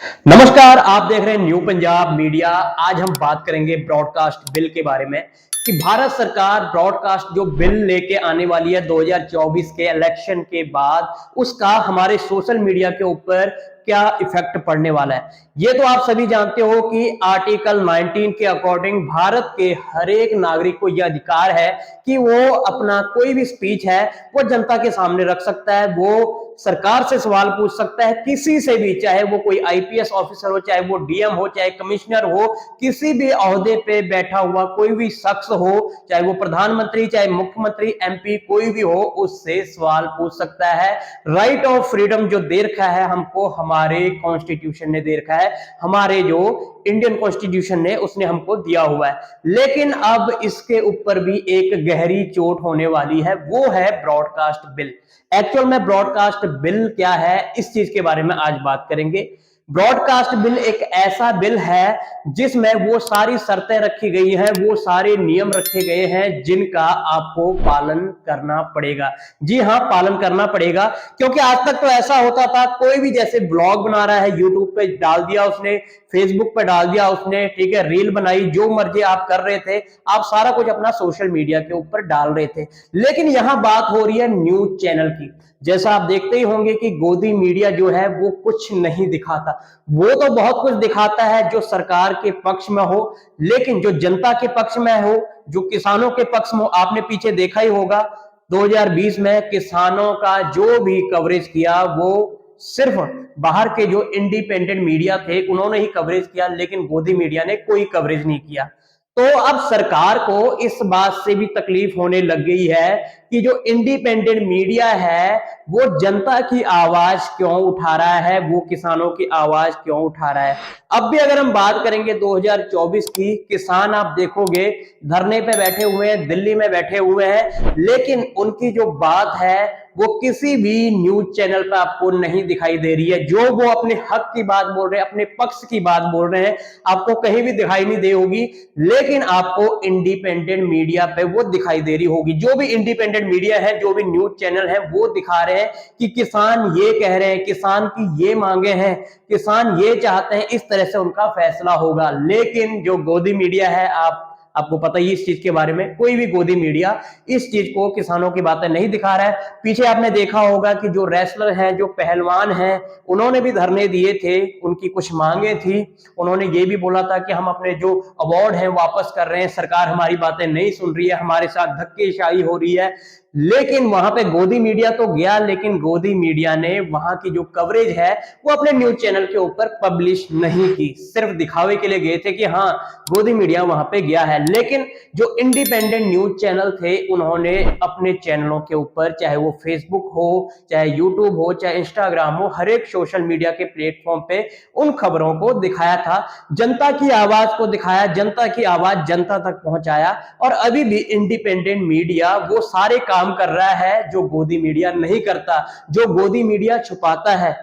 नमस्कार, आप देख रहे हैं न्यू पंजाब मीडिया। आज हम बात करेंगे ब्रॉडकास्ट बिल के बारे में कि भारत सरकार ब्रॉडकास्ट जो बिल लेके आने वाली है 2024 के इलेक्शन के बाद, उसका हमारे सोशल मीडिया के ऊपर क्या इफेक्ट पड़ने वाला है। ये तो आप सभी जानते हो कि आर्टिकल 19 के अकॉर्डिंग भारत के हर एक नागरिक को यह अधिकार है कि वो अपना कोई भी स्पीच है वो जनता के सामने रख सकता है, वो सरकार से सवाल पूछ सकता है, किसी से भी, चाहे वो कोई आईपीएस ऑफिसर हो, चाहे वो डीएम हो, चाहे कमिश्नर हो, किसी भी ओहदे पे बैठा हुआ कोई भी शख्स हो, चाहे वो प्रधानमंत्री, चाहे मुख्यमंत्री, एमपी, कोई भी हो, उससे सवाल पूछ सकता है। राइट ऑफ फ्रीडम जो दे रखा है हमको, हमारे कॉन्स्टिट्यूशन ने दे रखा है, हमारे जो इंडियन कॉन्स्टिट्यूशन ने उसने हमको दिया हुआ है। लेकिन अब इसके ऊपर भी एक गहरी चोट होने वाली है, वो है ब्रॉडकास्ट बिल। एक्चुअल में ब्रॉडकास्ट बिल क्या है, इस चीज के बारे में आज बात करेंगे। ब्रॉडकास्ट बिल एक ऐसा बिल है जिसमें वो सारी शर्तें रखी गई हैं, वो सारे नियम रखे गए हैं जिनका आपको पालन करना पड़ेगा। जी हाँ, पालन करना पड़ेगा, क्योंकि आज तक तो ऐसा होता था, कोई भी जैसे ब्लॉग बना रहा है, यूट्यूब पे डाल दिया उसने, फेसबुक पे डाल दिया उसने, ठीक है, रील बनाई, जो मर्जी आप कर रहे थे, आप सारा कुछ अपना सोशल मीडिया के ऊपर डाल रहे थे। लेकिन यहां बात हो रही है न्यूज चैनल की। जैसा आप देखते ही होंगे कि गोदी मीडिया जो है वो कुछ नहीं दिखाता। वो तो बहुत कुछ दिखाता है जो सरकार के पक्ष में हो, लेकिन जो जनता के पक्ष में हो, जो किसानों के पक्ष में हो, आपने पीछे देखा ही होगा 2020 में किसानों का जो भी कवरेज किया वो सिर्फ बाहर के जो इंडिपेंडेंट मीडिया थे उन्होंने ही कवरेज किया, लेकिन गोदी मीडिया ने कोई कवरेज नहीं किया। तो अब सरकार को इस बात से भी तकलीफ होने लग गई है कि जो इंडिपेंडेंट मीडिया है वो जनता की आवाज क्यों उठा रहा है, वो किसानों की आवाज क्यों उठा रहा है। अब भी अगर हम बात करेंगे 2024 की, किसान आप देखोगे धरने पे बैठे हुए हैं, दिल्ली में बैठे हुए हैं, लेकिन उनकी जो बात है वो किसी भी न्यूज चैनल पर आपको नहीं दिखाई दे रही है। जो वो अपने हक की बात बोल रहे हैं, अपने पक्ष की बात बोल रहे हैं, आपको कहीं भी दिखाई नहीं दे होगी, लेकिन आपको इंडिपेंडेंट मीडिया पे वो दिखाई दे रही होगी। जो भी इंडिपेंडेंट मीडिया है, जो भी न्यूज चैनल है, वो दिखा रहे हैं कि किसान ये कह रहे हैं, किसान की ये मांगे हैं, किसान ये चाहते हैं, इस तरह से उनका फैसला होगा। लेकिन जो गोदी मीडिया है, आपको पता ही इस चीज के बारे में, कोई भी गोदी मीडिया इस चीज को, किसानों की बातें नहीं दिखा रहा है। पीछे आपने देखा होगा कि जो रेसलर हैं, जो पहलवान हैं, उन्होंने भी धरने दिए थे, उनकी कुछ मांगे थी। उन्होंने ये भी बोला था कि हम अपने जो अवार्ड हैं वापस कर रहे हैं, सरकार हमारी बातें नहीं सुन रही है, हमारे साथ धक्केशाही हो रही है। लेकिन वहां पे गोदी मीडिया तो गया, लेकिन गोदी मीडिया ने वहां की जो कवरेज है वो अपने न्यूज चैनल के ऊपर पब्लिश नहीं की। सिर्फ दिखावे के लिए गए थे कि हाँ, गोदी मीडिया वहां पे गया है। लेकिन जो इंडिपेंडेंट न्यूज चैनल थे उन्होंने अपने चैनलों के ऊपर, चाहे वो फेसबुक हो, चाहे यूट्यूब हो, चाहे इंस्टाग्राम हो, हर एक सोशल मीडिया के प्लेटफॉर्म पे उन खबरों को दिखाया था, जनता की आवाज को दिखाया, जनता की आवाज जनता तक पहुंचाया। और अभी भी इंडिपेंडेंट मीडिया वो सारे काम कर रहा है जो गोदी मीडिया नहीं करता। जो गोदी मीडिया छुपाता है,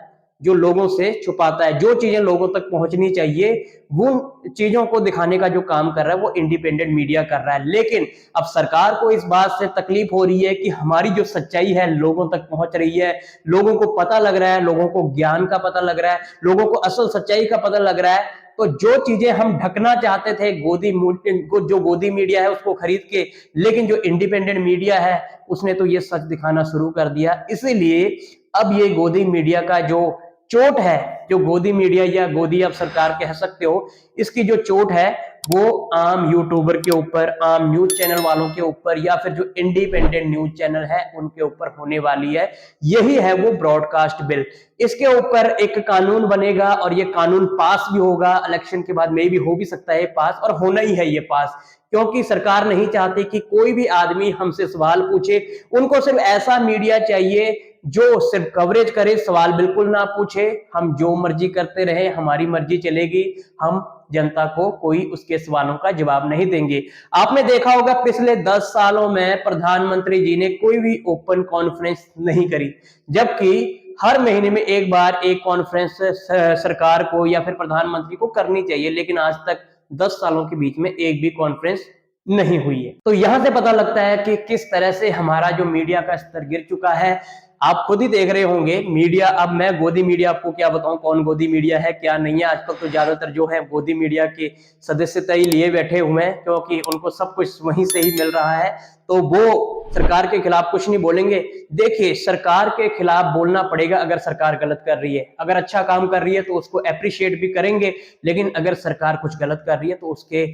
जो लोगों से छुपाता है, जो चीजें लोगों तक पहुंचनी चाहिए वो चीजों को दिखाने का जो काम कर रहा है वो इंडिपेंडेंट मीडिया कर रहा है। लेकिन अब सरकार को इस बात से तकलीफ हो रही है कि हमारी जो सच्चाई है लोगों तक पहुंच रही है, लोगों को पता लग रहा है, लोगों को ज्ञान का पता लग रहा है, लोगों को असल सच्चाई का पता लग रहा है। तो जो चीजें हम ढकना चाहते थे जो गोदी मीडिया है उसको खरीद के, लेकिन जो इंडिपेंडेंट मीडिया है उसने तो ये सच दिखाना शुरू कर दिया। इसीलिए अब ये गोदी मीडिया का जो चोट है, जो गोदी मीडिया या गोदी आप सरकार कह सकते हो, इसकी जो चोट है वो आम यूट्यूबर के ऊपर, आम न्यूज चैनल वालों के ऊपर, या फिर जो इंडिपेंडेंट न्यूज चैनल है उनके ऊपर होने वाली है। यही है वो ब्रॉडकास्ट बिल। इसके ऊपर एक कानून बनेगा और ये कानून पास भी होगा इलेक्शन के बाद, में भी हो भी सकता है पास, और होना ही है ये पास, क्योंकि सरकार नहीं चाहती कि कोई भी आदमी हमसे सवाल पूछे। उनको सिर्फ ऐसा मीडिया चाहिए जो सिर्फ कवरेज करे, सवाल बिल्कुल ना पूछे, हम जो मर्जी करते रहे, हमारी मर्जी चलेगी, हम जनता को कोई उसके सवालों का जवाब नहीं देंगे। आपने देखा होगा पिछले 10 सालों में प्रधानमंत्री जी ने कोई भी ओपन कॉन्फ्रेंस नहीं करी, जबकि हर महीने में एक बार एक कॉन्फ्रेंस सरकार को या फिर प्रधानमंत्री को करनी चाहिए, लेकिन आज तक 10 सालों के बीच में एक भी कॉन्फ्रेंस नहीं हुई है। तो यहां से पता लगता है कि किस तरह से हमारा जो मीडिया का स्तर गिर चुका है। आप खुद ही देख रहे होंगे मीडिया, अब मैं गोदी मीडिया आपको क्या बताऊं कौन गोदी मीडिया है क्या नहीं है। आजकल तो ज्यादातर जो है गोदी मीडिया के सदस्यता ही लिए बैठे हुए हैं, क्योंकि उनको सब कुछ वहीं से ही मिल रहा है, तो वो सरकार के खिलाफ कुछ नहीं बोलेंगे। देखिए, सरकार के खिलाफ बोलना पड़ेगा अगर सरकार गलत कर रही है, अगर अच्छा काम कर रही है तो उसको अप्रिशिएट भी करेंगे, लेकिन अगर सरकार कुछ गलत कर रही है तो उसके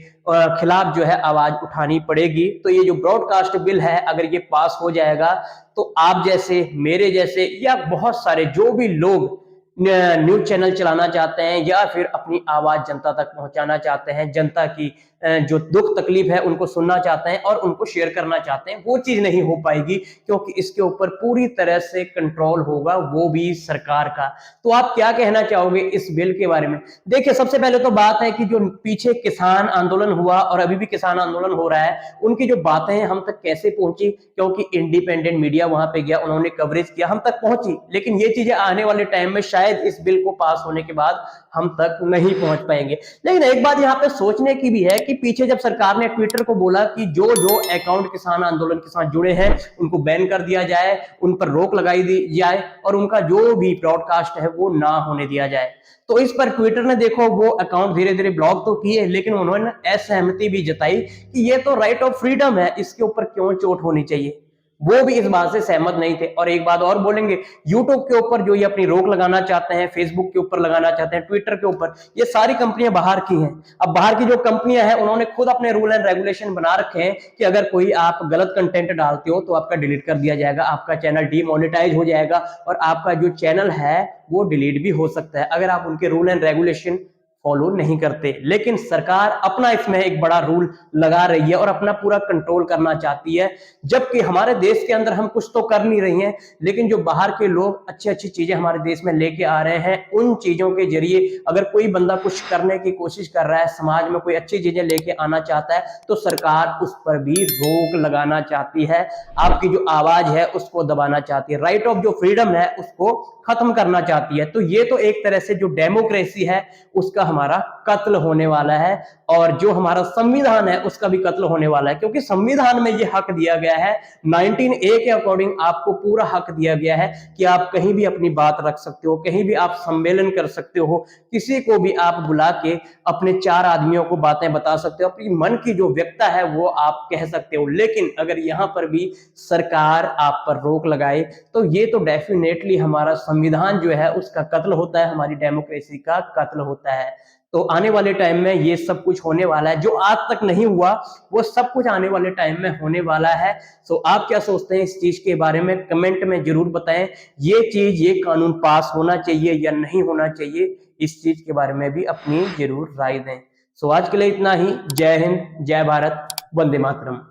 खिलाफ जो है आवाज उठानी पड़ेगी। तो ये जो ब्रॉडकास्ट बिल है अगर ये पास हो जाएगा तो आप जैसे, मेरे जैसे, या बहुत सारे जो भी लोग न्यूज चैनल चलाना चाहते हैं या फिर अपनी आवाज जनता तक पहुंचाना चाहते हैं, जनता की जो दुख तकलीफ है उनको सुनना चाहते हैं और उनको शेयर करना चाहते हैं, वो चीज नहीं हो पाएगी, क्योंकि इसके ऊपर पूरी तरह से कंट्रोल होगा, वो भी सरकार का। तो आप क्या कहना चाहोगे इस बिल के बारे में? देखिए, सबसे पहले तो बात है कि जो पीछे किसान आंदोलन हुआ और अभी भी किसान आंदोलन हो रहा है, उनकी जो बातें हैं हम तक कैसे पहुंची, क्योंकि इंडिपेंडेंट मीडिया वहां पे गया, उन्होंने कवरेज किया, हम तक पहुंची। लेकिन ये चीजें आने वाले टाइम में शायद इस बिल को पास होने के बाद हम तक नहीं पहुंच पाएंगे। लेकिन एक बात यहाँ पे सोचने की भी है कि पीछे जब सरकार ने ट्विटर को बोला कि जो जो अकाउंट किसान आंदोलन के साथ जुड़े हैं उनको बैन कर दिया जाए, उन पर रोक लगाई दी जाए और उनका जो भी ब्रॉडकास्ट है वो ना होने दिया जाए, तो इस पर ट्विटर ने देखो वो अकाउंट धीरे धीरे ब्लॉक तो किए, लेकिन उन्होंने असहमति भी जताई कि ये तो राइट ऑफ फ्रीडम है, इसके ऊपर क्यों चोट होनी चाहिए। वो भी इस बात से सहमत नहीं थे। और एक बात और बोलेंगे, यूट्यूब के ऊपर जो ये अपनी रोक लगाना चाहते हैं, फेसबुक के ऊपर लगाना चाहते हैं, ट्विटर के ऊपर, ये सारी कंपनियां बाहर की हैं। अब बाहर की जो कंपनियां हैं उन्होंने खुद अपने रूल एंड रेगुलेशन बना रखे हैं कि अगर कोई आप गलत कंटेंट डालते हो तो आपका डिलीट कर दिया जाएगा, आपका चैनल डीमोनेटाइज हो जाएगा और आपका जो चैनल है वो डिलीट भी हो सकता है अगर आप उनके रूल एंड रेगुलेशन फॉलो नहीं करते। लेकिन सरकार अपना इसमें एक बड़ा रूल लगा रही है और अपना पूरा कंट्रोल करना चाहती है, जबकि हमारे देश के अंदर हम कुछ तो कर नहीं रही हैं, लेकिन जो बाहर के लोग अच्छी अच्छी चीजें हमारे देश में लेके आ रहे हैं, उन चीजों के जरिए अगर कोई बंदा कुछ करने की कोशिश कर रहा है, समाज में कोई अच्छी चीजें लेके आना चाहता है, तो सरकार उस पर भी रोक लगाना चाहती है, आपकी जो आवाज है उसको दबाना चाहती है, राइट ऑफ जो फ्रीडम है उसको खत्म करना चाहती है। तो ये तो एक तरह से जो डेमोक्रेसी है उसका हमारा कत्ल होने वाला है, और जो हमारा संविधान है उसका भी कत्ल होने वाला है, क्योंकि संविधान में ये हक दिया गया है, 19A के अकॉर्डिंग आपको पूरा हक दिया गया है कि आप कहीं भी अपनी बात रख सकते हो, कहीं भी आप सम्मेलन कर सकते हो, किसी को भी आप बुला के अपने चार आदमियों को बातें बता सकते हो, अपनी मन की जो व्यक्ता है वो आप कह सकते हो। लेकिन अगर यहाँ पर भी सरकार आप पर रोक लगाए तो ये तो डेफिनेटली हमारा संविधान जो है उसका कत्ल होता है, हमारी डेमोक्रेसी का कत्ल होता है। तो आने वाले टाइम में ये सब कुछ होने वाला है, जो आज तक नहीं हुआ वो सब कुछ आने वाले टाइम में होने वाला है। तो आप क्या सोचते हैं इस चीज के बारे में, कमेंट में जरूर बताएं। ये चीज, ये कानून पास होना चाहिए या नहीं होना चाहिए, इस चीज के बारे में भी अपनी जरूर राय दें। सो आज के लिए इतना ही। जय हिंद, जय भारत, वंदे मातरम।